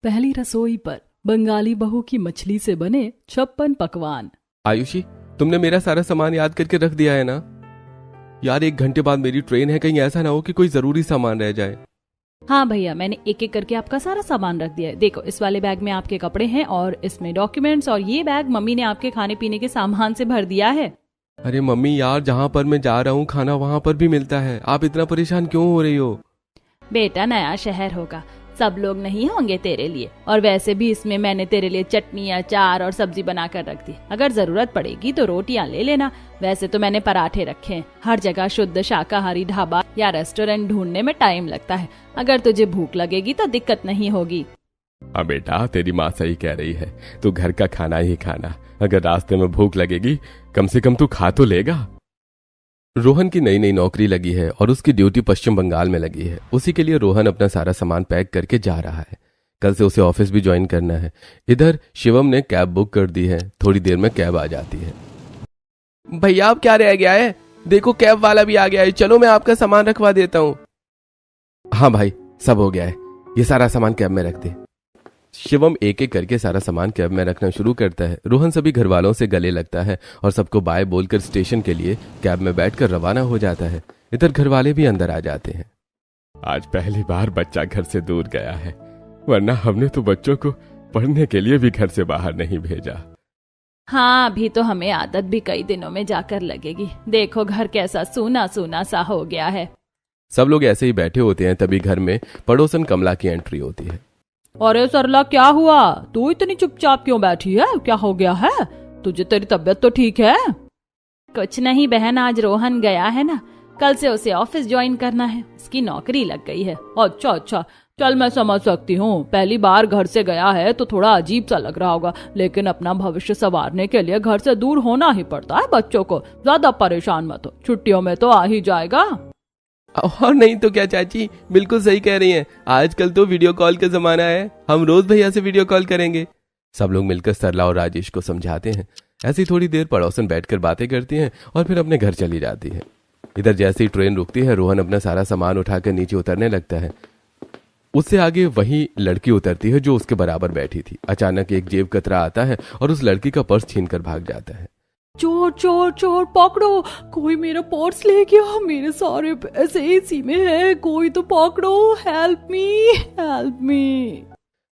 पहली रसोई पर बंगाली बहू की मछली से बने 56 पकवान। आयुषी, तुमने मेरा सारा सामान याद करके रख दिया है ना? यार 1 घंटे बाद मेरी ट्रेन है, कहीं ऐसा ना हो कि कोई जरूरी सामान रह जाए। हाँ भैया, मैंने एक एक करके आपका सारा सामान रख दिया है। देखो, इस वाले बैग में आपके कपड़े हैं और इसमें डॉक्यूमेंट्स, और ये बैग मम्मी ने आपके खाने पीने के सामान से भर दिया है। अरे मम्मी यार, जहाँ पर मैं जा रहा हूँ खाना वहाँ पर भी मिलता है, आप इतना परेशान क्यों हो रही हो? बेटा, नया शहर होगा, सब लोग नहीं होंगे तेरे लिए, और वैसे भी इसमें मैंने तेरे लिए चटनी, अचार और सब्जी बना कर रख दी। अगर जरूरत पड़ेगी तो रोटियां ले लेना। वैसे तो मैंने पराठे रखे हैं। हर जगह शुद्ध शाकाहारी ढाबा या रेस्टोरेंट ढूंढने में टाइम लगता है। अगर तुझे भूख लगेगी तो दिक्कत नहीं होगी। हाँ बेटा, तेरी माँ सही कह रही है, तू घर का खाना ही खाना। अगर रास्ते में भूख लगेगी कम से कम तू खा तो लेगा। रोहन की नई नई नौकरी लगी है और उसकी ड्यूटी पश्चिम बंगाल में लगी है। उसी के लिए रोहन अपना सारा सामान पैक करके जा रहा है। कल से उसे ऑफिस भी ज्वाइन करना है। इधर शिवम ने कैब बुक कर दी है, थोड़ी देर में कैब आ जाती है। भैया, अब क्या रह गया है? देखो कैब वाला भी आ गया है, चलो मैं आपका सामान रखवा देता हूँ। हाँ भाई, सब हो गया है, ये सारा सामान कैब में रख दे। शिवम एक एक करके सारा सामान कैब में रखना शुरू करता है। रोहन सभी घर वालों से गले लगता है और सबको बाय बोलकर स्टेशन के लिए कैब में बैठकर रवाना हो जाता है। इधर घर वाले भी अंदर आ जाते हैं। आज पहली बार बच्चा घर से दूर गया है, वरना हमने तो बच्चों को पढ़ने के लिए भी घर से बाहर नहीं भेजा। हाँ, अभी तो हमें आदत भी कई दिनों में जाकर लगेगी। देखो घर कैसा सूना सूना सा हो गया है। सब लोग ऐसे ही बैठे होते हैं, तभी घर में पड़ोसन कमला की एंट्री होती है। अरे सरला, क्या हुआ? तू इतनी चुपचाप क्यों बैठी है? क्या हो गया है तुझे? तेरी तबीयत तो ठीक है? कुछ नहीं बहन, आज रोहन गया है ना, कल से उसे ऑफिस ज्वाइन करना है, उसकी नौकरी लग गई है। अच्छा, चल मैं समझ सकती हूँ, पहली बार घर से गया है तो थोड़ा अजीब सा लग रहा होगा, लेकिन अपना भविष्य संवारने के लिए घर से दूर होना ही पड़ता है। बच्चों को ज्यादा परेशान मत हो, छुट्टियों में तो आ ही जाएगा। और नहीं तो क्या चाची, बिल्कुल सही कह रही हैं। आजकल तो वीडियो कॉल का जमाना है, हम रोज भैया से वीडियो कॉल करेंगे। सब लोग मिलकर सरला और राजेश को समझाते हैं। ऐसी थोड़ी देर पड़ोसन बैठकर बातें करती हैं और फिर अपने घर चली जाती है। इधर जैसे ही ट्रेन रुकती है, रोहन अपना सारा सामान उठाकर नीचे उतरने लगता है। उससे आगे वही लड़की उतरती है जो उसके बराबर बैठी थी। अचानक एक जेब कतरा आता है और उस लड़की का पर्स छीनकर भाग जाता है। चोर चोर चोर, पकड़ो, कोई मेरा पर्स ले गया, मेरे सारे पैसे इसी में है, कोई तो पकड़ो, हेल्प मी।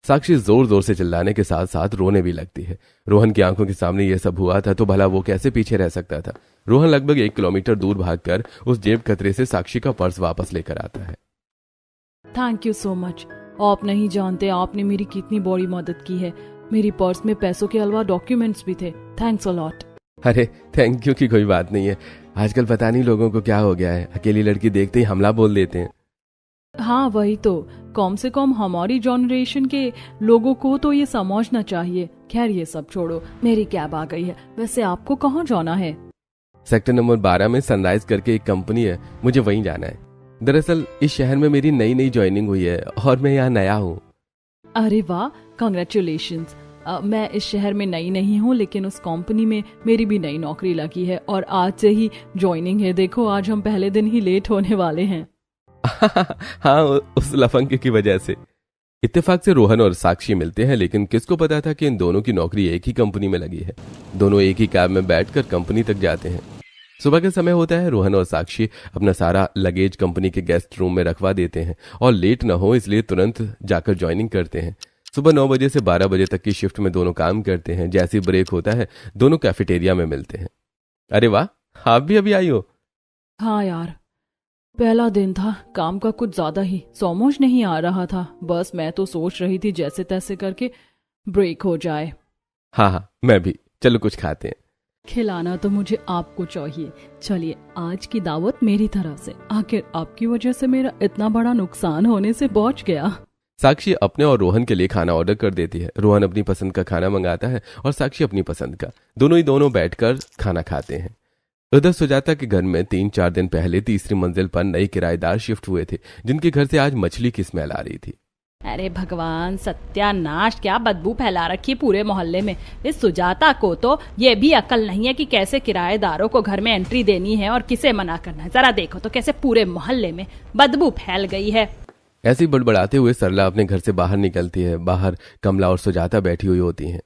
साक्षी जोर जोर से चिल्लाने के साथ साथ रोने भी लगती है। रोहन की आंखों के सामने यह सब हुआ था तो भला वो कैसे पीछे रह सकता था। रोहन लगभग 1 किलोमीटर दूर भागकर उस जेब कतरे से साक्षी का पर्स वापस लेकर आता है। Thank you so much. आप नहीं जानते आपने मेरी कितनी बड़ी मदद की है। मेरी पर्स में पैसों के अलावा डॉक्यूमेंट्स भी थे। Thanks a lot. अरे थैंक यू की कोई बात नहीं है। आजकल पता नहीं लोगों को क्या हो गया है, अकेली लड़की देखते ही हमला बोल देते हैं। हाँ वही तो, कम से कम हमारी जनरेशन के लोगों को तो ये समझना चाहिए। खैर ये सब छोड़ो, मेरी कैब आ गई है। वैसे आपको कहाँ जाना है? सेक्टर नंबर 12 में सनराइज करके एक कंपनी है, मुझे वहीं जाना है। दरअसल इस शहर में मेरी नई ज्वाइनिंग हुई है और मैं यहाँ नया हूँ। अरे वाह, कांग्रेचुलेशंस। मैं इस शहर में नई नहीं हूँ, लेकिन उस कंपनी में मेरी भी नई नौकरी लगी है और आज से ही ज्वाइनिंग है। देखो आज हम पहले दिन ही लेट होने वाले हैं। हाँ, उस लफंगे की वजह से। इत्तेफाक से रोहन और साक्षी मिलते हैं, लेकिन किसको पता था कि इन दोनों की नौकरी एक ही कंपनी में लगी है। दोनों एक ही कैब में बैठकर कंपनी तक जाते हैं। सुबह का समय होता है। रोहन और साक्षी अपना सारा लगेज कंपनी के गेस्ट रूम में रखवा देते हैं और लेट न हो इसलिए तुरंत जाकर ज्वाइनिंग करते हैं। सुबह 9 बजे से 12 बजे तक की शिफ्ट में दोनों काम करते हैं। जैसे ही ब्रेक होता है दोनों कैफेटेरिया में मिलते हैं। अरे वाह, आप भी अभी आई हो? हाँ यार, पहला दिन था, काम का कुछ ज्यादा ही समझ नहीं आ रहा था। बस मैं तो सोच रही थी जैसे तैसे करके ब्रेक हो जाए। हाँ, मैं भी। चलो कुछ खाते हैं। खिलाना तो मुझे आपको चाहिए। चलिए, आज की दावत मेरी तरफ से। आखिर आपकी वजह से मेरा इतना बड़ा नुकसान होने से बच गया। साक्षी अपने और रोहन के लिए खाना ऑर्डर कर देती है। रोहन अपनी पसंद का खाना मंगाता है और साक्षी अपनी पसंद का। दोनों बैठकर खाना खाते हैं। उधर सुजाता के घर में 3-4 दिन पहले तीसरी मंजिल पर नए किराएदार शिफ्ट हुए थे, जिनके घर से आज मछली की स्मेल आ रही थी। अरे भगवान, सत्यानाश, क्या बदबू फैला रखी पूरे मोहल्ले में। इस सुजाता को तो ये भी अकल नहीं है कि कैसे किराएदारों को घर में एंट्री देनी है और किसे मना करना है। जरा देखो तो कैसे पूरे मोहल्ले में बदबू फैल गई है। ऐसी बड़बड़ाते हुए सरला अपने घर से बाहर निकलती है। बाहर कमला और सुजाता बैठी हुई होती हैं।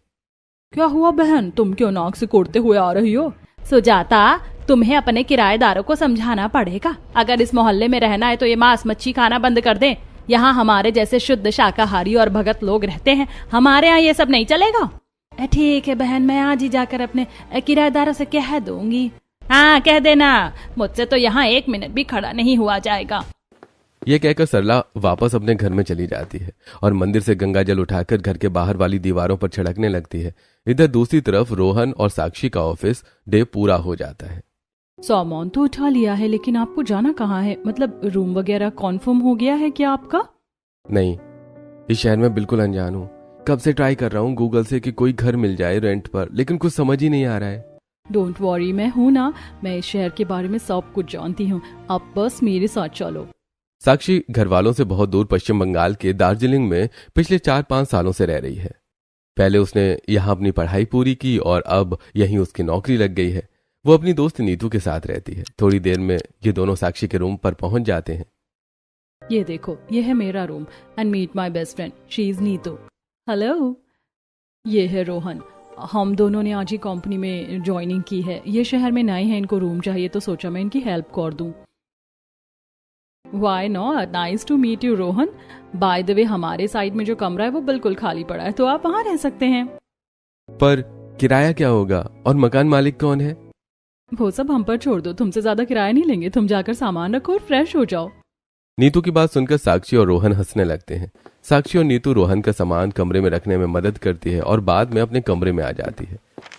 क्या हुआ बहन, तुम क्यों नाक से कोड़ते हुए आ रही हो? सुजाता, तुम्हें अपने किराएदारों को समझाना पड़ेगा। अगर इस मोहल्ले में रहना है तो ये मांस मच्छी खाना बंद कर दें। यहाँ हमारे जैसे शुद्ध शाकाहारी और भगत लोग रहते हैं, हमारे यहाँ ये सब नहीं चलेगा। ठीक है बहन, मैं आज ही जाकर अपने किराएदारों से कह दूंगी। हाँ कह देना, मुझसे तो यहाँ 1 मिनट भी खड़ा नहीं हुआ जाएगा। ये कहकर सरला वापस अपने घर में चली जाती है और मंदिर से गंगा जल उठाकर घर के बाहर वाली दीवारों पर छिड़कने लगती है। इधर दूसरी तरफ रोहन और साक्षी का ऑफिस डे पूरा हो जाता है। सामान तो उठा लिया है, लेकिन आपको जाना कहाँ है? मतलब रूम वगैरह कॉन्फर्म हो गया है क्या आपका? नहीं, इस शहर में बिल्कुल अनजान हूँ। कब से ट्राई कर रहा हूँ गूगल से कि कोई घर मिल जाए रेंट पर, लेकिन कुछ समझ ही नहीं आ रहा है। डोंट वॉरी, मैं हूँ ना, मैं इस शहर के बारे में सब कुछ जानती हूँ। आप बस मेरे साथ चलो। साक्षी घर वालों से बहुत दूर पश्चिम बंगाल के दार्जिलिंग में पिछले 4-5 सालों से रह रही है। पहले उसने यहाँ अपनी पढ़ाई पूरी की और अब यहीं उसकी नौकरी लग गई है। वो अपनी दोस्त नीतू के साथ रहती है। थोड़ी देर में ये दोनों साक्षी के रूम पर पहुंच जाते हैं। ये देखो, ये है मेरा room and meet my best friend, she is Neetu. Hello, ये है रोहन। हम दोनों ने आज ही कंपनी में ज्वाइनिंग की है। ये शहर में नए हैं, इनको रूम चाहिए तो सोचा मैं इनकी हेल्प कर दूं। Why not? Nice to meet you, Rohan. By the way, हमारे साइड में जो कमरा है वो बिल्कुल खाली पड़ा है, तो आप वहां रह सकते हैं। पर किराया क्या होगा और मकान मालिक कौन है? वो सब हम पर छोड़ दो, तुमसे ज्यादा किराया नहीं लेंगे। तुम जाकर सामान रखो और फ्रेश हो जाओ। नीतू की बात सुनकर साक्षी और रोहन हंसने लगते हैं। साक्षी और नीतू रोहन का सामान कमरे में रखने में मदद करती है और बाद में अपने कमरे में आ जाती है।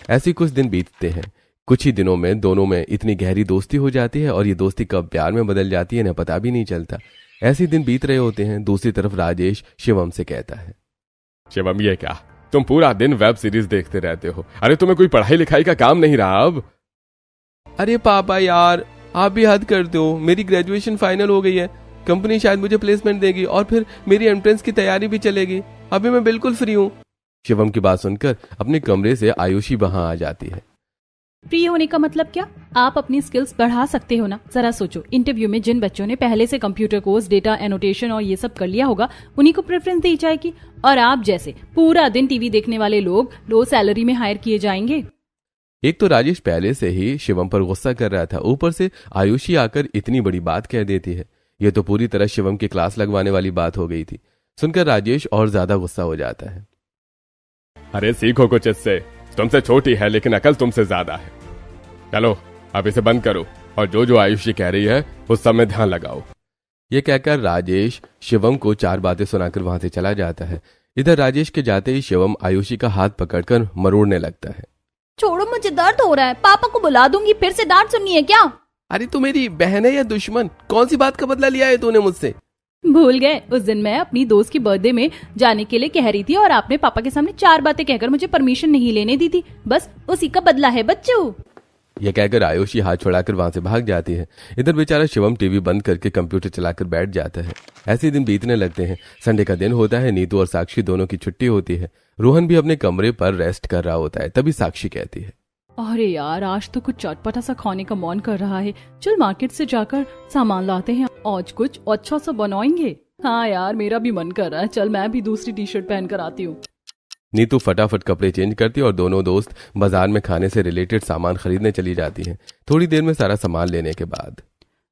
ऐसे कुछ दिन बीतते हैं। कुछ ही दिनों में दोनों में इतनी गहरी दोस्ती हो जाती है और ये दोस्ती कब प्यार में बदल जाती है ना पता भी नहीं चलता। ऐसे दिन बीत रहे होते हैं। दूसरी तरफ राजेश शिवम से कहता है, शिवम ये क्या, तुम पूरा दिन वेब सीरीज देखते रहते हो। अरे तुम्हें कोई पढ़ाई लिखाई का काम नहीं रहा अब? अरे पापा यार, आप भी हद करते हो। मेरी ग्रेजुएशन फाइनल हो गई है। कंपनी शायद मुझे प्लेसमेंट देगी और फिर मेरी एंट्रेंस की तैयारी भी चलेगी। अभी मैं बिल्कुल फ्री हूँ। शिवम की बात सुनकर अपने कमरे से आयुषी वहां आ जाती है। फ्री होने का मतलब क्या? आप अपनी स्किल्स बढ़ा सकते हो ना। जरा सोचो, इंटरव्यू में जिन बच्चों ने पहले से कंप्यूटर कोर्स, डेटा एनोटेशन और ये सब कर लिया होगा, उन्हीं को प्रेफरेंस दी जाएगी। और आप जैसे पूरा दिन टीवी देखने वाले लोग लो सैलरी में हायर किए जाएंगे। एक तो राजेश पहले से ही शिवम पर गुस्सा कर रहा था, ऊपर से आयुषी आकर इतनी बड़ी बात कह देती है। यह तो पूरी तरह शिवम की क्लास लगवाने वाली बात हो गई थी। सुनकर राजेश और ज्यादा गुस्सा हो जाता है। अरे सीखो कुछ इससे, तुमसे छोटी है लेकिन अकल तुमसे ज्यादा है। चलो अब इसे बंद करो और जो जो आयुषी कह रही है उस सब में ध्यान लगाओ। ये कहकर राजेश शिवम को 4 बातें सुनाकर वहां से चला जाता है। इधर राजेश के जाते ही शिवम आयुषी का हाथ पकड़कर मरोड़ने लगता है। छोड़ो, मुझे दर्द हो रहा है। पापा को बुला दूंगी, फिर से डांट सुननी है क्या? अरे तू मेरी बहन है या दुश्मन? कौन सी बात का बदला लिया है तूने मुझसे? भूल गए, उस दिन मैं अपनी दोस्त की बर्थडे में जाने के लिए कह रही थी और आपने पापा के सामने 4 बातें कहकर मुझे परमिशन नहीं लेने दी थी। बस उसी का बदला है बच्चों। यह कहकर आयुषी हाथ छुड़ाकर वहां से भाग जाती है। इधर बेचारा शिवम टीवी बंद करके कंप्यूटर चलाकर बैठ जाता है। ऐसे दिन बीतने लगते हैं। संडे का दिन होता है। नीतू और साक्षी दोनों की छुट्टी होती है। रोहन भी अपने कमरे पर रेस्ट कर रहा होता है। तभी साक्षी कहती है, अरे यार, आज तो कुछ चटपटा सा खाने का मन कर रहा है। चल मार्केट से जाकर सामान लाते हैं, आज कुछ अच्छा सा बनाएंगे। हाँ यार, मेरा भी मन कर रहा है। चल मैं भी दूसरी टी शर्ट पहन कर आती हूँ। नीतू फटाफट कपड़े चेंज करती है और दोनों दोस्त बाजार में खाने से रिलेटेड सामान खरीदने चली जाती हैं। थोड़ी देर में सारा सामान लेने के बाद,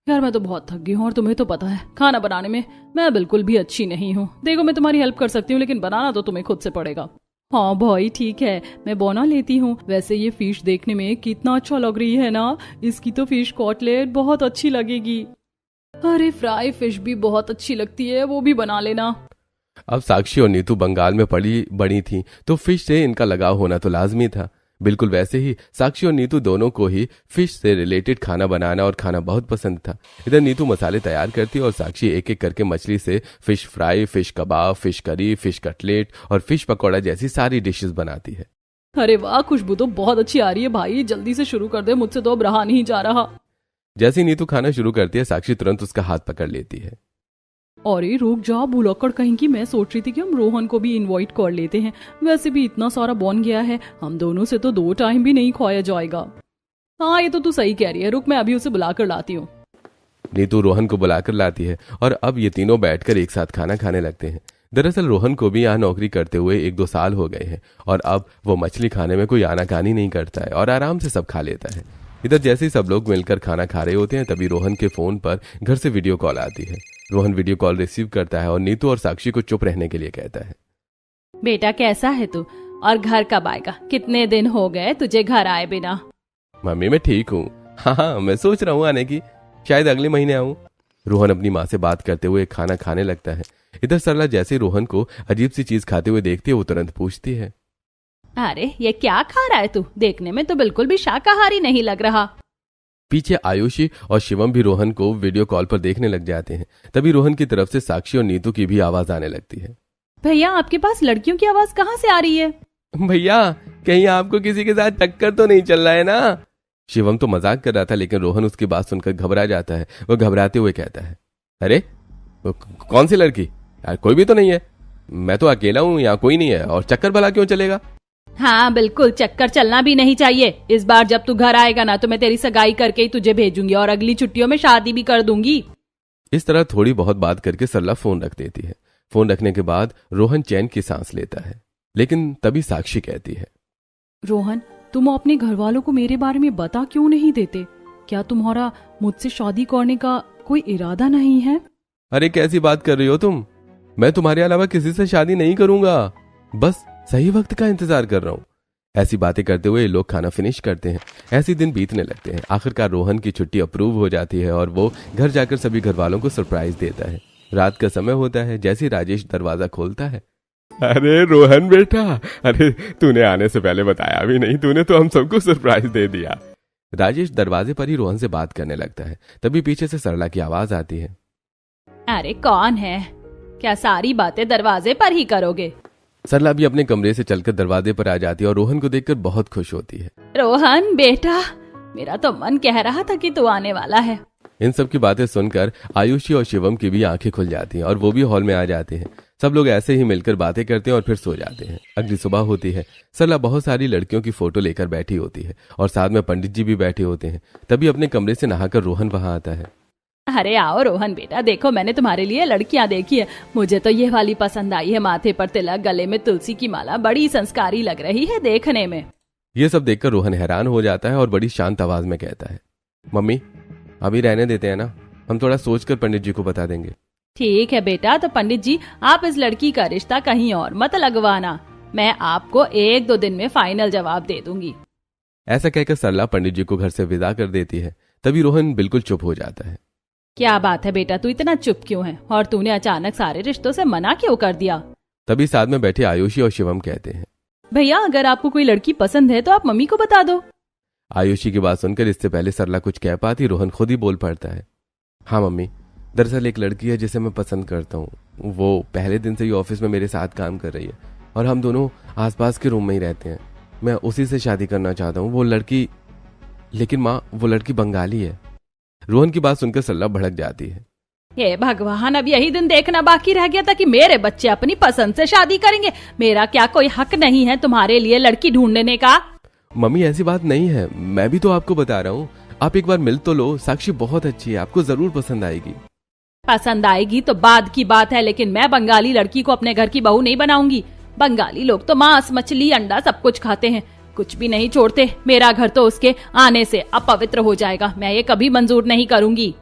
यार मैं तो बहुत थक गई हूँ और तुम्हें तो पता है खाना बनाने में मैं बिल्कुल भी अच्छी नहीं हूँ। देखो मैं तुम्हारी हेल्प कर सकती हूँ, लेकिन बनाना तो तुम्हें खुद से पड़ेगा। हाँ भाई ठीक है, मैं बना लेती हूँ। वैसे ये फिश देखने में कितना अच्छा लग रही है ना। इसकी तो फिश कॉटलेट बहुत अच्छी लगेगी। अरे फ्राई फिश भी बहुत अच्छी लगती है, वो भी बना लेना। अब साक्षी और नीतू बंगाल में पली बड़ी थी तो फिश से इनका लगाव होना तो लाजमी था। बिल्कुल वैसे ही साक्षी और नीतू दोनों को ही फिश से रिलेटेड खाना बनाना और खाना बहुत पसंद था। इधर नीतू मसाले तैयार करती और साक्षी एक एक करके मछली से फिश फ्राई, फिश कबाब, फिश करी, फिश कटलेट और फिश पकौड़ा जैसी सारी डिशेस बनाती है। अरे वाह, खुशबू तो बहुत अच्छी आ रही है भाई। जल्दी से शुरू कर दे, मुझसे तो अब रहा नहीं जा रहा। जैसे नीतू खाना शुरू करती है, साक्षी तुरंत उसका हाथ पकड़ लेती है। अरे रुक जा, भुलक्कड़ कहीं की। मैं सोच रही थी कि हम रोहन को भी इनवाइट कर लेते हैं। वैसे भी इतना सारा बन गया है, हम दोनों से तो 2 टाइम भी नहीं खुआया जाएगा। हाँ ये तो तू सही कह रही है, रुक मैं अभी उसे बुला कर लाती हूँ। नीतू रोहन को बुलाकर लाती है और अब ये तीनों बैठकर एक साथ खाना खाने लगते हैं। दरअसल रोहन को भी यहाँ नौकरी करते हुए 1-2 साल हो गए हैं और अब वो मछली खाने में कोई आनाकानी नहीं करता है और आराम से सब खा लेता है। इधर जैसे ही सब लोग मिलकर खाना खा रहे होते हैं तभी रोहन के फोन पर घर से वीडियो कॉल आती है। रोहन वीडियो कॉल रिसीव करता है और नीतू और साक्षी को चुप रहने के लिए कहता है। बेटा कैसा है तू और घर कब आएगा? कितने दिन हो गए तुझे घर आए बिना। मम्मी मैं ठीक हूँ। हाँ मैं सोच रहा हूँ आने की, शायद अगले महीने आऊँ। रोहन अपनी माँ से बात करते हुए खाना खाने लगता है। इधर सरला जैसे रोहन को अजीब सी चीज खाते हुए देखती है वो तुरंत पूछती है, अरे ये क्या खा रहा है तू? देखने में तो बिल्कुल भी शाकाहारी नहीं लग रहा। पीछे आयुषी और शिवम भी रोहन को वीडियो कॉल पर देखने लग जाते हैं। तभी रोहन की तरफ से साक्षी और नीतू की भी आवाज आने लगती है। भैया आपके पास लड़कियों की आवाज कहाँ से आ रही है? भैया कहीं आपको किसी के साथ टक्कर तो नहीं चल रहा है ना? शिवम तो मजाक कर रहा था लेकिन रोहन उसकी बात सुनकर घबरा जाता है। वो घबराते हुए कहता है, अरे कौन सी लड़की? यार कोई भी तो नहीं है, मैं तो अकेला हूँ, यहाँ कोई नहीं है और चक्कर भला क्यों चलेगा? हाँ बिल्कुल, चक्कर चलना भी नहीं चाहिए। इस बार जब तू घर आएगा ना तो मैं तेरी सगाई करके ही तुझे भेजूंगी और अगली छुट्टियों में शादी भी कर दूंगी। इस तरह थोड़ी बहुत बात करके सरला फोन रख देती है। फोन रखने के बाद रोहन चैन की सांस लेता है लेकिन तभी साक्षी कहती है, रोहन तुम अपने घर वालों को मेरे बारे में बता क्यों नहीं देते? क्या तुम्हारा मुझसे शादी करने का कोई इरादा नहीं है? अरे कैसी बात कर रही हो तुम? मैं तुम्हारे अलावा किसी से शादी नहीं करूंगा, बस सही वक्त का इंतजार कर रहा हूँ। ऐसी बातें करते हुए लोग खाना फिनिश करते हैं। ऐसे दिन बीतने लगते हैं। आखिरकार रोहन की छुट्टी अप्रूव हो जाती है और वो घर जाकर सभी घर वालों को सरप्राइज देता है। रात का समय होता है। जैसे राजेश दरवाजा खोलता है, अरे रोहन बेटा, अरे तूने आने से पहले बताया भी नहीं, तूने तो हम सबको सरप्राइज दे दिया। राजेश दरवाजे पर ही रोहन से बात करने लगता है। तभी पीछे से सरला की आवाज आती है, अरे कौन है? क्या सारी बातें दरवाजे पर ही करोगे? सरला भी अपने कमरे से चलकर दरवाजे पर आ जाती है और रोहन को देखकर बहुत खुश होती है। रोहन बेटा, मेरा तो मन कह रहा था कि तू आने वाला है। इन सब की बातें सुनकर आयुषी और शिवम की भी आंखें खुल जाती हैं और वो भी हॉल में आ जाते हैं। सब लोग ऐसे ही मिलकर बातें करते हैं और फिर सो जाते हैं। अगली सुबह होती है। सरला बहुत सारी लड़कियों की फोटो लेकर बैठी होती है और साथ में पंडित जी भी बैठे होते हैं। तभी अपने कमरे से नहाकर रोहन वहां आता है। अरे आओ रोहन बेटा, देखो मैंने तुम्हारे लिए लड़कियां देखी है। मुझे तो ये वाली पसंद आई है, माथे पर तिलक, गले में तुलसी की माला, बड़ी संस्कारी लग रही है देखने में। ये सब देखकर रोहन हैरान हो जाता है और बड़ी शांत आवाज में कहता है, मम्मी अभी रहने देते हैं ना, हम थोड़ा सोचकर पंडित जी को बता देंगे। ठीक है बेटा, तो पंडित जी आप इस लड़की का रिश्ता कहीं और मत लगवाना, मैं आपको 1-2 दिन में फाइनल जवाब दे दूंगी। ऐसा कहकर सरला पंडित जी को घर से विदा कर देती है। तभी रोहन बिल्कुल चुप हो जाता है। क्या बात है बेटा, तू इतना चुप क्यों है और तूने अचानक सारे रिश्तों से मना क्यों कर दिया? तभी साथ में बैठे आयुषी और शिवम कहते हैं, भैया अगर आपको कोई लड़की पसंद है तो आप मम्मी को बता दो। आयुषी की बात सुनकर इससे पहले सरला कुछ कह पाती रोहन खुद ही बोल पड़ता है, हाँ मम्मी, दरअसल एक लड़की है जिसे मैं पसंद करता हूँ। वो पहले दिन से ही ऑफिस में मेरे साथ काम कर रही है और हम दोनों आसपास के रूम में ही रहते हैं। मैं उसी से शादी करना चाहता हूँ। वो लड़की, लेकिन माँ वो लड़की बंगाली है। रोहन की बात सुनकर सरला भड़क जाती है। हे भगवान, अब यही दिन देखना बाकी रह गया था कि मेरे बच्चे अपनी पसंद से शादी करेंगे। मेरा क्या कोई हक नहीं है तुम्हारे लिए लड़की ढूंढने का? मम्मी ऐसी बात नहीं है, मैं भी तो आपको बता रहा हूँ। आप एक बार मिल तो लो, साक्षी बहुत अच्छी है, आपको जरूर पसंद आएगी। पसंद आएगी तो बाद की बात है, लेकिन मैं बंगाली लड़की को अपने घर की बहू नहीं बनाऊंगी। बंगाली लोग तो मांस, मछली, अंडा सब कुछ खाते हैं, कुछ भी नहीं छोड़ते। मेरा घर तो उसके आने से अपवित्र हो जाएगा, मैं ये कभी मंजूर नहीं करूंगी।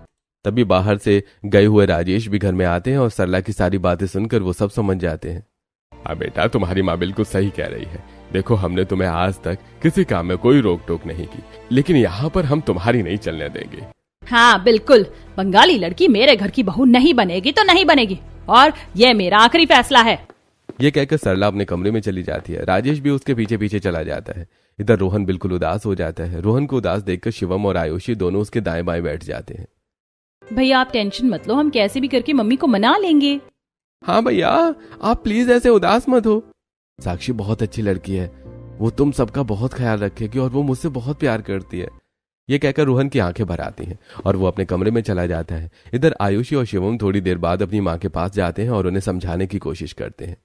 तभी बाहर से गए हुए राजेश भी घर में आते हैं और सरला की सारी बातें सुनकर वो सब समझ जाते हैं। हाँ बेटा, तुम्हारी माँ बिल्कुल सही कह रही है। देखो हमने तुम्हें आज तक किसी काम में कोई रोक टोक नहीं की, लेकिन यहाँ पर हम तुम्हारी नहीं चलने देंगे। हाँ बिल्कुल, बंगाली लड़की मेरे घर की बहू नहीं बनेगी तो नहीं बनेगी, और ये मेरा आखिरी फैसला है। ये कहकर सरला अपने कमरे में चली जाती है। राजेश भी उसके पीछे पीछे चला जाता है। इधर रोहन बिल्कुल उदास हो जाता है। रोहन को उदास देखकर शिवम और आयुषी दोनों उसके दाएं बाएं बैठ जाते हैं। भैया आप टेंशन मत लो, हम कैसे भी करके मम्मी को मना लेंगे। हाँ भैया, आप प्लीज ऐसे उदास मत हो। साक्षी बहुत अच्छी लड़की है, वो तुम सबका बहुत ख्याल रखेगी और वो मुझसे बहुत प्यार करती है। ये कहकर रोहन की आंखें भर आती हैं और वो अपने कमरे में चला जाता है। इधर आयुषी और शिवम थोड़ी देर बाद अपनी माँ के पास जाते हैं और उन्हें समझाने की कोशिश करते हैं।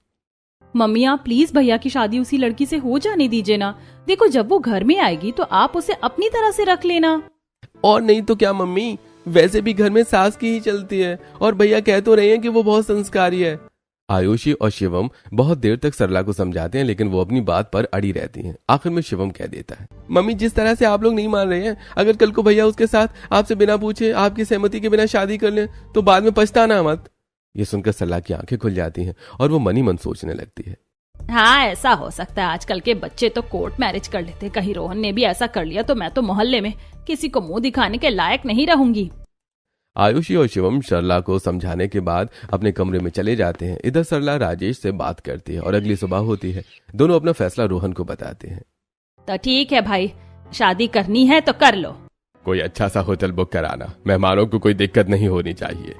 मम्मी आप प्लीज भैया की शादी उसी लड़की से हो जाने दीजिए ना। देखो जब वो घर में आएगी तो आप उसे अपनी तरह से रख लेना। और नहीं तो क्या मम्मी, वैसे भी घर में सास की ही चलती है और भैया कह तो रहे हैं कि वो बहुत संस्कारी है। आयुषी और शिवम बहुत देर तक सरला को समझाते हैं, लेकिन वो अपनी बात पर अड़ी रहती हैं। आखिर में शिवम कह देता है, मम्मी जिस तरह से आप लोग नहीं मान रहे हैं, अगर कल को भैया उसके साथ आपसे बिना पूछे आपकी सहमति के बिना शादी कर ले तो बाद में पछताना मत। ये सुनकर सरला की आंखें खुल जाती हैं और वो मन ही मन सोचने लगती है। हाँ, ऐसा हो सकता है। आजकल के बच्चे तो कोर्ट मैरिज कर लेते। कहीं रोहन ने भी ऐसा कर लिया तो मैं तो मोहल्ले में किसी को मुंह दिखाने के लायक नहीं रहूंगी। आयुषी और शिवम सरला को समझाने के बाद अपने कमरे में चले जाते हैं। इधर सरला राजेश से बात करती है और अगली सुबह होती है। दोनों अपना फैसला रोहन को बताते हैं। तो ठीक है भाई, शादी करनी है तो कर लो। कोई अच्छा सा होटल बुक कराना, मेहमानों को कोई दिक्कत नहीं होनी चाहिए।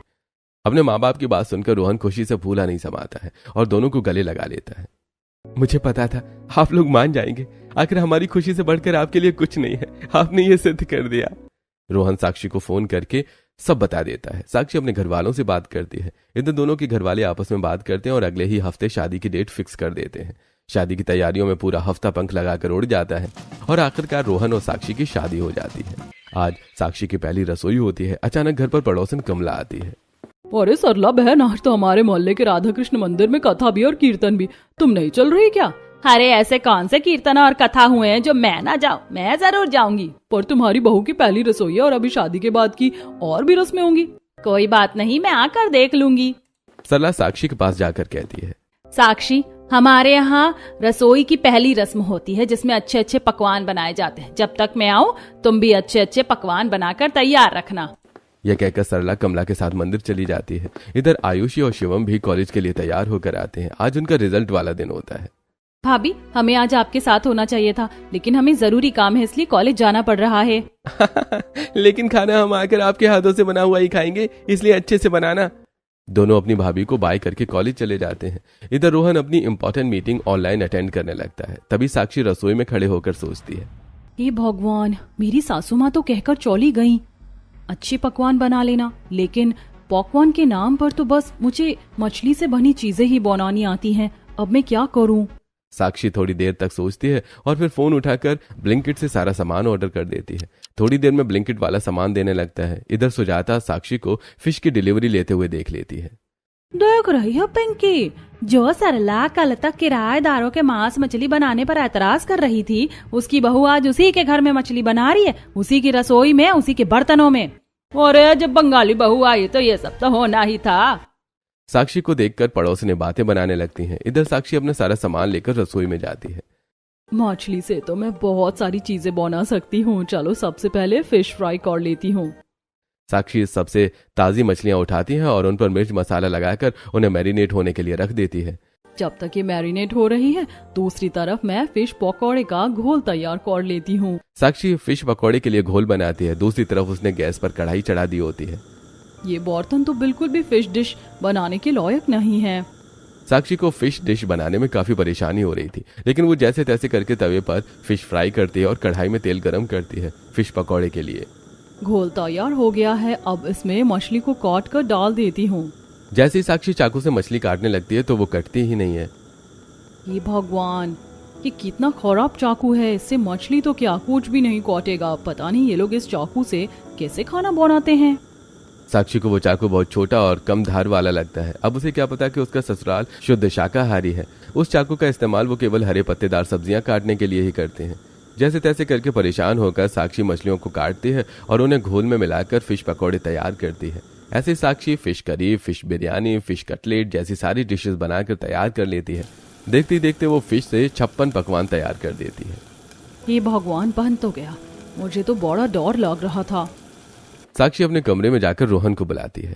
अपने माँ बाप की बात सुनकर रोहन खुशी से फूला नहीं समाता है और दोनों को गले लगा लेता है। मुझे पता था आप लोग मान जाएंगे, आखिर हमारी खुशी से बढ़कर आपके लिए कुछ नहीं है, आपने ये सिद्ध कर दिया। रोहन साक्षी को फोन करके सब बता देता है। साक्षी अपने घर वालों से बात करती है। इधर दोनों के घर वाले आपस में बात करते हैं और अगले ही हफ्ते शादी की डेट फिक्स कर देते हैं। शादी की तैयारियों में पूरा हफ्ता पंख लगाकर उड़ जाता है और आखिरकार रोहन और साक्षी की शादी हो जाती है। आज साक्षी की पहली रसोई होती है। अचानक घर पर पड़ोसन कमला आती है। अरे सरला बहन, आज तो हमारे मोहल्ले के राधा कृष्ण मंदिर में कथा भी और कीर्तन भी, तुम नहीं चल रही क्या? अरे ऐसे कौन से कीर्तन और कथा हुए हैं जो मैं ना जाऊं? मैं जरूर जाऊंगी। पर तुम्हारी बहू की पहली रसोई है और अभी शादी के बाद की और भी रस्में होंगी। कोई बात नहीं, मैं आकर देख लूंगी। सरला साक्षी के पास जाकर कहती है, साक्षी, हमारे यहाँ रसोई की पहली रस्म होती है जिसमें अच्छे अच्छे पकवान बनाए जाते हैं। जब तक मैं आऊँ तुम भी अच्छे अच्छे पकवान बनाकर तैयार रखना। यह कहकर सरला कमला के साथ मंदिर चली जाती है। इधर आयुषी और शिवम भी कॉलेज के लिए तैयार होकर आते हैं। आज उनका रिजल्ट वाला दिन होता है। भाभी, हमें आज आपके साथ होना चाहिए था, लेकिन हमें जरूरी काम है इसलिए कॉलेज जाना पड़ रहा है। लेकिन खाना हम आकर आपके हाथों से बना हुआ ही खाएंगे, इसलिए अच्छे से बनाना। दोनों अपनी भाभी को बाय करके कॉलेज चले जाते हैं। इधर रोहन अपनी इंपॉर्टेंट मीटिंग ऑनलाइन अटेंड करने लगता है। तभी साक्षी रसोई में खड़े होकर सोचती है, हे भगवान, मेरी सासू माँ तो कहकर चौली गई, अच्छे पकवान बना लेना, लेकिन पकवान के नाम पर तो बस मुझे मछली से बनी चीजें ही बनानी आती हैं। अब मैं क्या करूं? साक्षी थोड़ी देर तक सोचती है और फिर फोन उठाकर ब्लिंकिट से सारा सामान ऑर्डर कर देती है। थोड़ी देर में ब्लिंकिट वाला सामान देने लगता है। इधर सुजाता साक्षी को फिश की डिलीवरी लेते हुए देख लेती है। देख रही हो पिंकी, जो सरला कल तक किराएदारों के मांस मछली बनाने पर एतराज कर रही थी, उसकी बहू आज उसी के घर में मछली बना रही है, उसी की रसोई में, उसी के बर्तनों में। और जब बंगाली बहू आई तो ये सब तो होना ही था। साक्षी को देखकर पड़ोसने बातें बनाने लगती हैं। इधर साक्षी अपना सारा सामान लेकर रसोई में जाती है। मछली से तो मैं बहुत सारी चीजें बना सकती हूँ। चलो सबसे पहले फिश फ्राई कर लेती हूँ। साक्षी सबसे ताजी मछलियां उठाती है और उन पर मिर्च मसाला लगाकर उन्हें मैरिनेट होने के लिए रख देती है। जब तक ये मैरिनेट हो रही है, दूसरी तरफ मैं फिश पकौड़े का घोल तैयार कर लेती हूँ। साक्षी फिश पकौड़े के लिए घोल बनाती है। दूसरी तरफ उसने गैस पर कढ़ाई चढ़ा दी होती है। ये बर्तन तो बिल्कुल भी फिश डिश बनाने के लायक नहीं है। साक्षी को फिश डिश बनाने में काफी परेशानी हो रही थी, लेकिन वो जैसे तैसे करके तवे पर फिश फ्राई करती है और कढ़ाई में तेल गरम करती है फिश पकौड़े के लिए। घोल तैयार हो गया है, अब इसमें मछली को काट कर डाल देती हूँ। जैसे ही साक्षी चाकू से मछली काटने लगती है तो वो कटती ही नहीं है। ये भगवान, ये कितना खराब चाकू है, इससे मछली तो क्या कुछ भी नहीं काटेगा। पता नहीं ये लोग इस चाकू से कैसे खाना बनाते हैं। साक्षी को वो चाकू बहुत छोटा और कम धार वाला लगता है। अब उसे क्या पता कि उसका ससुराल शुद्ध शाकाहारी है। उस चाकू का इस्तेमाल वो केवल हरे पत्तेदार सब्जियां काटने के लिए ही करते हैं। जैसे तैसे करके परेशान होकर साक्षी मछलियों को काटती है और उन्हें घोल में मिलाकर फिश पकौड़े तैयार करती है। ऐसे Sakshi fish curry, fish biryani, fish cutlet जैसी सारी डिशेस बनाकर तैयार कर लेती है। देखते देखते वो फिश से 56 पकवान तैयार कर देती है। ये भगवान, बन तो गया, मुझे तो बड़ा डर लग रहा था। साक्षी अपने कमरे में जाकर रोहन को बुलाती है।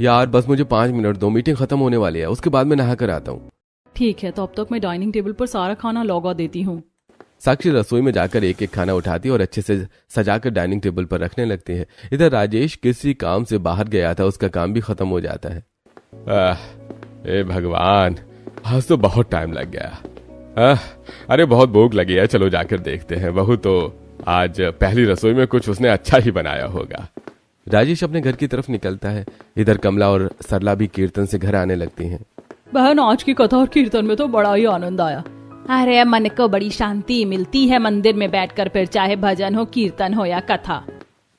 यार बस मुझे 5 मिनट दो, मीटिंग खत्म होने वाली है, उसके बाद मैं नहा कर आता हूँ। ठीक है, तो अब तक मैं डाइनिंग टेबल पर सारा खाना लगा देती हूँ। साक्षी रसोई में जाकर एक एक खाना उठाती है और अच्छे से सजाकर डाइनिंग टेबल पर रखने लगती है। इधर राजेश किसी काम से बाहर गया था, उसका काम भी खत्म हो जाता है। ए भगवान, आज तो बहुत टाइम लग गया। अरे बहुत भूख लगी है, चलो जाकर देखते हैं। बहू तो आज पहली रसोई में कुछ उसने अच्छा ही बनाया होगा। राजेश अपने घर की तरफ निकलता है। इधर कमला और सरला भी कीर्तन से घर आने लगती हैं। बहन, आज की कथा और कीर्तन में तो बड़ा ही आनंद आया। अरे मन को बड़ी शांति मिलती है मंदिर में बैठकर, फिर चाहे भजन हो, कीर्तन हो या कथा।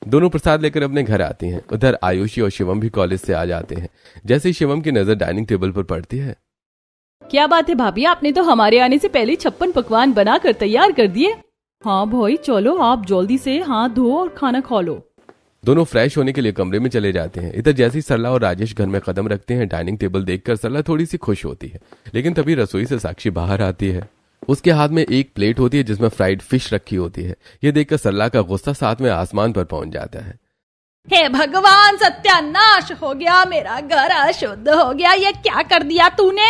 दोनों प्रसाद लेकर अपने घर आती हैं। उधर आयुषी और शिवम भी कॉलेज से आ जाते हैं। जैसे ही शिवम की नजर डाइनिंग टेबल पर पड़ती है, क्या बात है भाभी, आपने तो हमारे आने से पहले 56 पकवान बनाकर तैयार कर दिए। हाँ भाई चलो, आप जल्दी से हाथ धो और खाना खा लो। दोनों फ्रेश होने के लिए कमरे में चले जाते हैं। इधर जैसे ही सरला और राजेश घर में कदम रखते हैं, डाइनिंग टेबल देखकर सरला थोड़ी सी खुश होती है, लेकिन तभी रसोई से साक्षी बाहर आती है। उसके हाथ में एक प्लेट होती है जिसमें फ्राइड फिश रखी होती है। ये देखकर सरला का गुस्सा साथ में आसमान पर पहुंच जाता है। हे भगवान, सत्यानाश हो गया, मेरा घर अशुद्ध हो गया। ये क्या कर दिया तूने?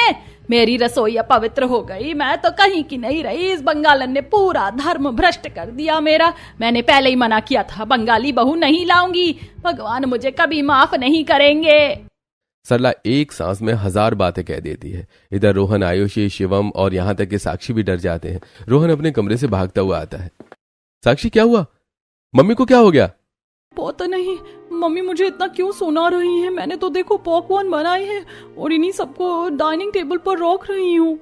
मेरी रसोई अपवित्र हो गई। मैं तो कहीं की नहीं रही, इस बंगालन ने पूरा धर्म भ्रष्ट कर दिया मेरा। मैंने पहले ही मना किया था, बंगाली बहू नहीं लाऊंगी। भगवान मुझे कभी माफ नहीं करेंगे। सरला एक सांस में 1000 बातें कह देती है। इधर रोहन, आयुषी, शिवम और यहाँ तक कि साक्षी भी डर जाते हैं। रोहन अपने कमरे से भागता हुआ आता है। साक्षी क्या हुआ? मम्मी को क्या हो गया? पता नहीं, मम्मी मुझे इतना क्यों सुना रही है। मैंने तो देखो पकवान बनाए हैं और इन्हीं सबको डाइनिंग टेबल पर रख रही हूँ।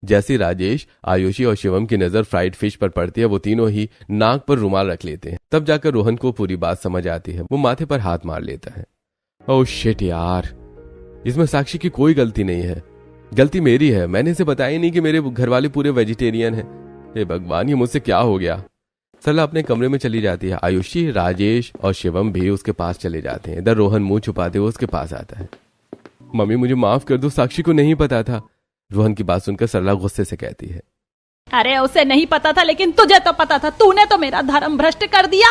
जैसे राजेश, आयुषी और शिवम की नजर फ्राइड फिश पर पड़ती है, वो तीनों ही नाक पर रुमाल रख लेते हैं। तब जाकर रोहन को पूरी बात समझ आती है। वो माथे पर हाथ मार लेता है। ओह शिट यार, इसमें साक्षी की कोई गलती नहीं है, गलती मेरी है। मैंने इसे बताया नहीं कि मेरे घर वाले पूरे वेजिटेरियन हैं। हे भगवान, ये मुझसे क्या हो गया। सरला अपने कमरे में चली जाती है। आयुषी, राजेश और शिवम भी उसके पास चले जाते हैं। इधर रोहन मुंह छुपाते हुए उसके पास आता है। मम्मी मुझे माफ कर दो, साक्षी को नहीं पता था। रोहन की बात सुनकर सरला गुस्से से कहती है, अरे उसे नहीं पता था, लेकिन तुझे तो पता था। तूने तो मेरा धर्म भ्रष्ट कर दिया।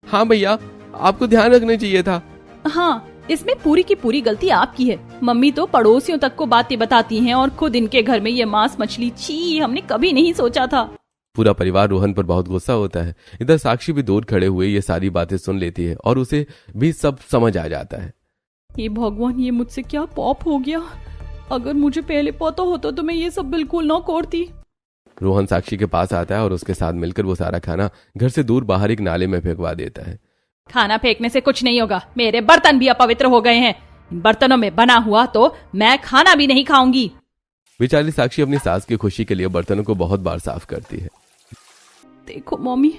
हाँ भैया, आपको ध्यान रखना चाहिए था। हाँ, इसमें पूरी की पूरी गलती आपकी है। मम्मी तो पड़ोसियों तक को बातें बताती हैं और खुद इनके घर में ये मांस मछली, छी, हमने कभी नहीं सोचा था। पूरा परिवार रोहन पर बहुत गुस्सा होता है। इधर साक्षी भी दूर खड़े हुए ये सारी बातें सुन लेती है और उसे भी सब समझ आ जाता है। ये भगवान, ये मुझसे क्या पाप हो गया। अगर मुझे पहले पता होता तो मैं ये सब बिल्कुल ना करती। रोहन साक्षी के पास आता है और उसके साथ मिलकर वो सारा खाना घर से दूर बाहर एक नाले में फेंकवा देता है। खाना फेंकने से कुछ नहीं होगा, मेरे बर्तन भी अपवित्र हो गए हैं। इन बर्तनों में बना हुआ तो मैं खाना भी नहीं खाऊंगी। बेचारी साक्षी अपनी सास की खुशी के लिए बर्तनों को बहुत बार साफ करती है। देखो मम्मी,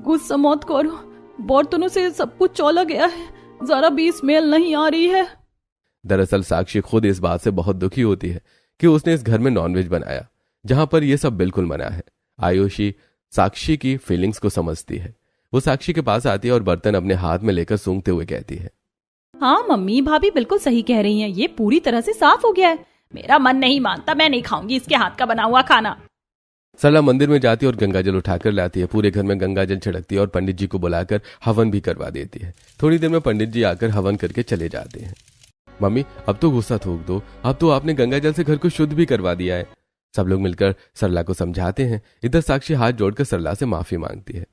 गुस्सा मत करो, बर्तनों से सब कुछ चला गया है, जरा भी स्मेल नहीं आ रही है। दरअसल साक्षी खुद इस बात से बहुत दुखी होती है कि उसने इस घर में नॉनवेज बनाया, जहां पर यह सब बिल्कुल मना है। आयुषी साक्षी की फीलिंग्स को समझती है। वो साक्षी के पास आती है और बर्तन अपने हाथ में लेकर सूंघते हुए कहती है, हाँ मम्मी, भाभी बिल्कुल सही कह रही हैं, ये पूरी तरह से साफ हो गया है। मेरा मन नहीं मानता, मैं नहीं खाऊंगी इसके हाथ का बना हुआ खाना। सरला मंदिर में जाती है और गंगाजल उठाकर लाती है। पूरे घर में गंगाजल छिड़कती है और पंडित जी को बुलाकर हवन भी करवा देती है। थोड़ी देर में पंडित जी आकर हवन करके चले जाते हैं। मम्मी अब तो गुस्सा थूक दो, अब तो आपने गंगाजल से घर को शुद्ध भी करवा दिया है। सब लोग मिलकर सरला को समझाते हैं। इधर साक्षी हाथ जोड़कर सरला से माफी मांगती है।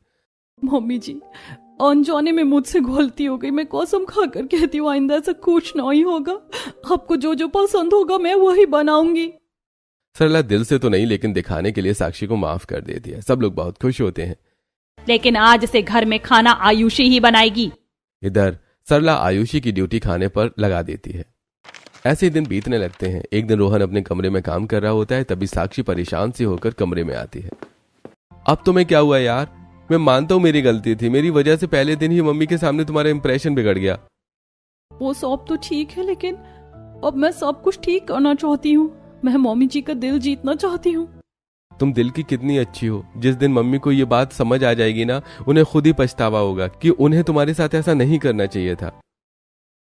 मम्मी जी, अनजाने में मुझसे गलती हो गई, मैं कसम खाकर कहती हूँ आइंदा ऐसा कुछ नहीं होगा। आपको जो जो पसंद होगा मैं वही बनाऊंगी। सरला दिल से तो नहीं, लेकिन दिखाने के लिए साक्षी को माफ कर देती है। सब लोग बहुत खुश होते हैं। लेकिन आज से घर में खाना आयुषी ही बनाएगी। इधर सरला आयुषी की ड्यूटी खाने पर लगा देती है। ऐसे ही दिन बीतने लगते हैं। एक दिन रोहन अपने कमरे में काम कर रहा होता है, तभी साक्षी परेशान सी होकर कमरे में आती है। अब तुम्हें क्या हुआ यार? मैं मानता हूँ मेरी गलती थी, मेरी वजह से पहले दिन ही मम्मी के सामने तुम्हारा इंप्रेशन बिगड़ गया। वो सब तो ठीक है, लेकिन अब मैं सब कुछ ठीक करना चाहती हूँ। मैं मम्मी जी का दिल जीतना चाहती हूँ। तुम दिल की कितनी अच्छी हो। जिस दिन मम्मी को ये बात समझ आ जाएगी ना, उन्हें खुद ही पछतावा होगा कि उन्हें तुम्हारे साथ ऐसा नहीं करना चाहिए था।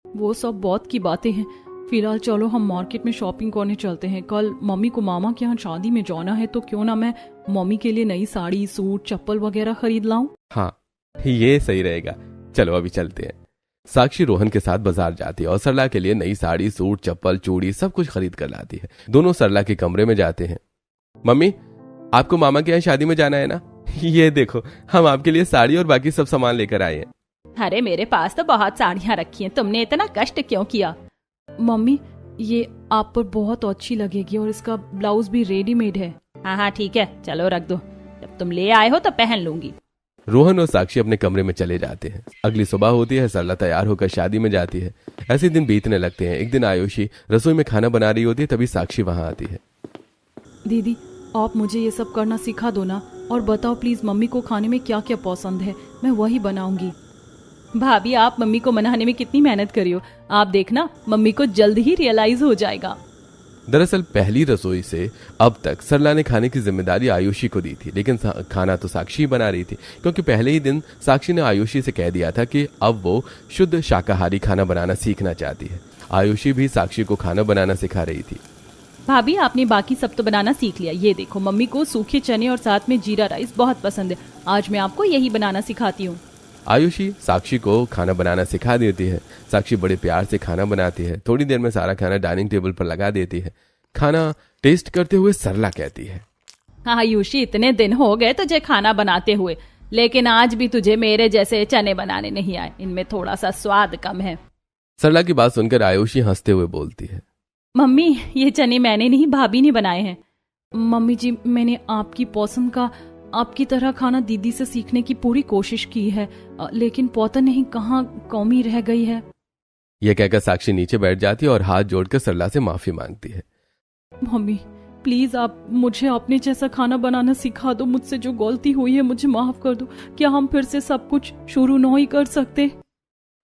वो सब बहुत की बातें हैं। फिलहाल चलो हम मार्केट में शॉपिंग करने चलते हैं। कल मम्मी को मामा के यहाँ शादी में जाना है, तो क्यों ना मैं मम्मी के लिए नई साड़ी, सूट, चप्पल वगैरह खरीद लाऊं। हाँ, ये सही रहेगा। चलो अभी चलते हैं। साक्षी रोहन के साथ बाजार जाती है और सरला के लिए नई साड़ी, सूट, चप्पल, चूड़ी सब कुछ खरीद कर लाती है। दोनों सरला के कमरे में जाते हैं। मम्मी, आपको मामा के यहाँ शादी में जाना है ना? ये देखो, हम आपके लिए साड़ी और बाकी सब सामान लेकर आए हैं। अरे मेरे पास तो बहुत साड़ियाँ रखी हैं, तुमने इतना कष्ट क्यों किया? मम्मी, ये आप पर बहुत अच्छी लगेगी और इसका ब्लाउज भी रेडीमेड है। हाँ हाँ ठीक है, चलो रख दो, जब तुम ले आए हो तो पहन लूंगी। रोहन और साक्षी अपने कमरे में चले जाते हैं। अगली सुबह होती है। सरला तैयार होकर शादी में जाती है। ऐसे दिन बीतने लगते हैं। एक दिन आयुषी रसोई में खाना बना रही होती है, तभी साक्षी वहां आती है। दीदी, आप मुझे ये सब करना सिखा दो ना, और बताओ प्लीज मम्मी को खाने में क्या क्या पसंद है, मैं वही बनाऊंगी। भाभी आप मम्मी को मनाने में कितनी मेहनत करी हो, आप देखना मम्मी को जल्द ही रियलाइज हो जाएगा। दरअसल पहली रसोई से अब तक सरला ने खाने की जिम्मेदारी आयुषी को दी थी, लेकिन खाना तो साक्षी ही बना रही थी, क्योंकि पहले ही दिन साक्षी ने आयुषी से कह दिया था कि अब वो शुद्ध शाकाहारी खाना बनाना सीखना चाहती है। आयुषी भी साक्षी को खाना बनाना सिखा रही थी। भाभी आपने बाकी सब तो बनाना सीख लिया, ये देखो मम्मी को सूखे चने और साथ में जीरा राइस बहुत पसंद है, आज मैं आपको यही बनाना सिखाती हूँ। आयुषी साक्षी को खाना बनाना सिखा देती है। साक्षी बड़े प्यार से खाना बनाती है। थोड़ी देर में सारा खाना डाइनिंग टेबल पर लगा देती है। खाना टेस्ट करते हुए सरला कहती है, आयुषी इतने दिन हो गए तुझे खाना बनाते हुए, लेकिन आज भी तुझे मेरे जैसे चने बनाने नहीं आए, इनमें थोड़ा सा स्वाद कम है। सरला की बात सुनकर आयुषी हंसते हुए बोलती है, मम्मी ये चने मैंने नहीं भाभी ने बनाए हैं। मम्मी जी मैंने आपकी पसंद का आपकी तरह खाना दीदी से सीखने की पूरी कोशिश की है, लेकिन पता नहीं कहाँ कमी रह गई है। यह कहकर साक्षी नीचे बैठ जाती है और हाथ जोड़कर सरला से माफी मांगती है। मम्मी प्लीज आप मुझे अपने जैसा खाना बनाना सिखा दो, मुझसे जो गलती हुई है मुझे माफ कर दो, क्या हम फिर से सब कुछ शुरू नहीं कर सकते?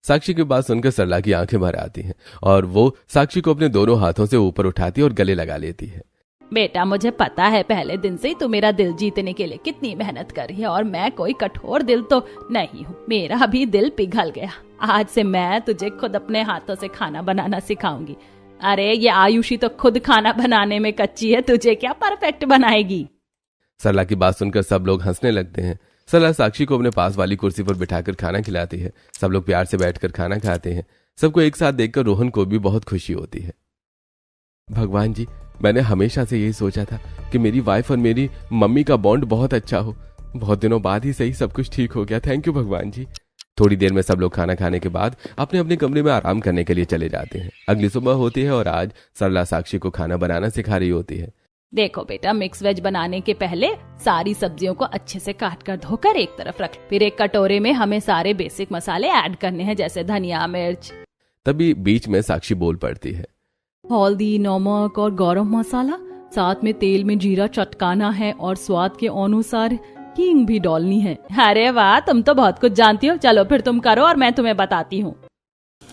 साक्षी की बात सुनकर सरला की आंखें भर आती हैं और वो साक्षी को अपने दोनों हाथों से ऊपर उठाती और गले लगा लेती है। बेटा मुझे पता है पहले दिन से ही तू मेरा दिल जीतने के लिए कितनी मेहनत कर रही है, और मैं कोई कठोर दिल तो नहीं हूँ, मेरा भी दिल पिघल गया। आज से मैं तुझे खुद अपने हाथों से खाना बनाना सिखाऊंगी। अरे ये आयुषी तो खुद खाना बनाने में कच्ची है, तुझे क्या परफेक्ट बनाएगी। सरला की बात सुनकर सब लोग हंसने लगते हैं। सरला साक्षी को अपने पास वाली कुर्सी पर बिठाकर खाना खिलाती है। सब लोग प्यार से बैठकर खाना खाते हैं। सबको एक साथ देखकर रोहन को भी बहुत खुशी होती है। भगवान जी, मैंने हमेशा से यही सोचा था कि मेरी वाइफ और मेरी मम्मी का बॉन्ड बहुत अच्छा हो। बहुत दिनों बाद ही सही सब कुछ ठीक हो गया। थैंक यू भगवान जी। थोड़ी देर में सब लोग खाना खाने के बाद अपने अपने कमरे में आराम करने के लिए चले जाते हैं। अगली सुबह होती है और आज सरला साक्षी को खाना बनाना सिखा रही होती है। देखो बेटा, मिक्स वेज बनाने के पहले सारी सब्जियों को अच्छे से काट कर धोकर एक तरफ रख, फिर एक कटोरे में हमें सारे बेसिक मसाले ऐड करने हैं, जैसे धनिया मिर्च। तभी बीच में साक्षी बोल पड़ती है, हल्दी, नमक और गरम मसाला, साथ में तेल में जीरा चटकाना है और स्वाद के अनुसार हींग भी डालनी है। अरे वाह, तुम तो बहुत कुछ जानती हो। चलो फिर तुम करो और मैं तुम्हें बताती हूँ।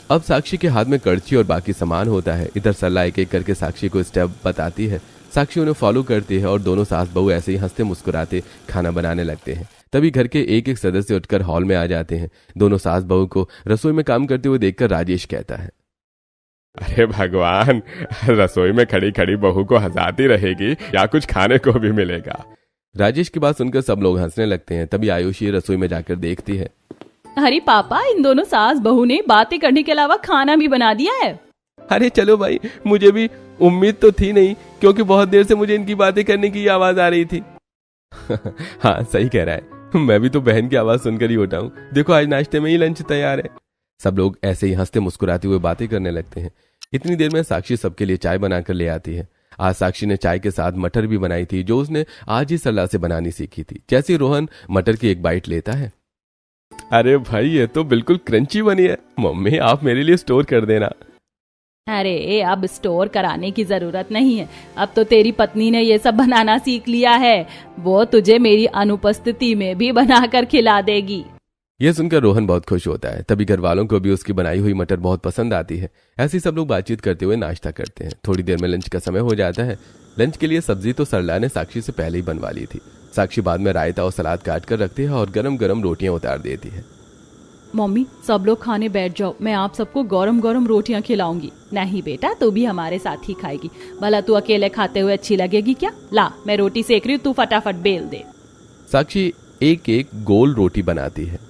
अब साक्षी के हाथ में कड़छी और बाकी सामान होता है। इधर सरला एक एक करके साक्षी को स्टेप बताती है। साक्षी उन्हें फॉलो करती है और दोनों सास बहू ऐसे ही हंसते मुस्कुराते खाना बनाने लगते हैं। तभी घर के एक एक सदस्य उठकर हॉल में आ जाते हैं। दोनों सास बहू को रसोई में काम करते हुए देखकर राजेश कहता है, अरे भगवान, रसोई में खड़ी खड़ी बहू को हंसाती रहेगी या कुछ खाने को भी मिलेगा। राजेश की बात सुनकर सब लोग हंसने लगते हैं। तभी आयुषी रसोई में जाकर देखती है, अरे पापा, इन दोनों सास बहू ने बातें करने के अलावा खाना भी बना दिया है। अरे चलो भाई, मुझे भी उम्मीद तो थी नहीं, क्योंकि बहुत देर से मुझे इनकी बातें करने की आवाज आ रही थी। हाँ सही कह रहा है, मैं भी तो बहन की आवाज सुनकर ही उठा हूँ। देखो आज नाश्ते में ही लंच तैयार है। सब लोग ऐसे ही हंसते मुस्कुराते हुए बातें करने लगते हैं। इतनी देर में साक्षी सबके लिए चाय बनाकर ले आती है। आज साक्षी ने चाय के साथ मटर भी बनाई थी, जो उसने आज ही सरला से बनानी सीखी थी। जैसे रोहन मटर की एक बाइट लेता है, अरे भाई ये तो बिल्कुल क्रंची बनी है, मम्मी आप मेरे लिए स्टोर कर देना। अरे अब स्टोर कराने की जरूरत नहीं है, अब तो तेरी पत्नी ने ये सब बनाना सीख लिया है, वो तुझे मेरी अनुपस्थिति में भी बनाकर खिला देगी। यह सुनकर रोहन बहुत खुश होता है। तभी घर वालों को भी उसकी बनाई हुई मटर बहुत पसंद आती है। ऐसे ही सब लोग बातचीत करते हुए नाश्ता करते हैं। थोड़ी देर में लंच का समय हो जाता है। लंच के लिए सब्जी तो सरला ने साक्षी से पहले ही बनवा ली थी। साक्षी बाद में रायता और सलाद काट कर रखती है और गरम गरम रोटियां उतार देती है। मम्मी सब लोग खाने बैठ जाओ, मैं आप सबको गरम गरम रोटियां खिलाऊंगी। नहीं बेटा, तू भी हमारे साथ ही खाएगी, भला तू अकेले खाते हुए अच्छी लगेगी क्या? ला मैं रोटी सेक रही हूँ, तू फटाफट बेल दे। साक्षी एक एक गोल रोटी बनाती है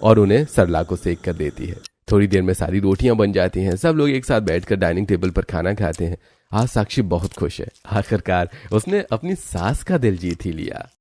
और उन्हें सरला को सेक कर देती है। थोड़ी देर में सारी रोटियां बन जाती हैं। सब लोग एक साथ बैठकर डाइनिंग टेबल पर खाना खाते हैं। आज साक्षी बहुत खुश है। आखिरकार उसने अपनी सास का दिल जीत ही लिया।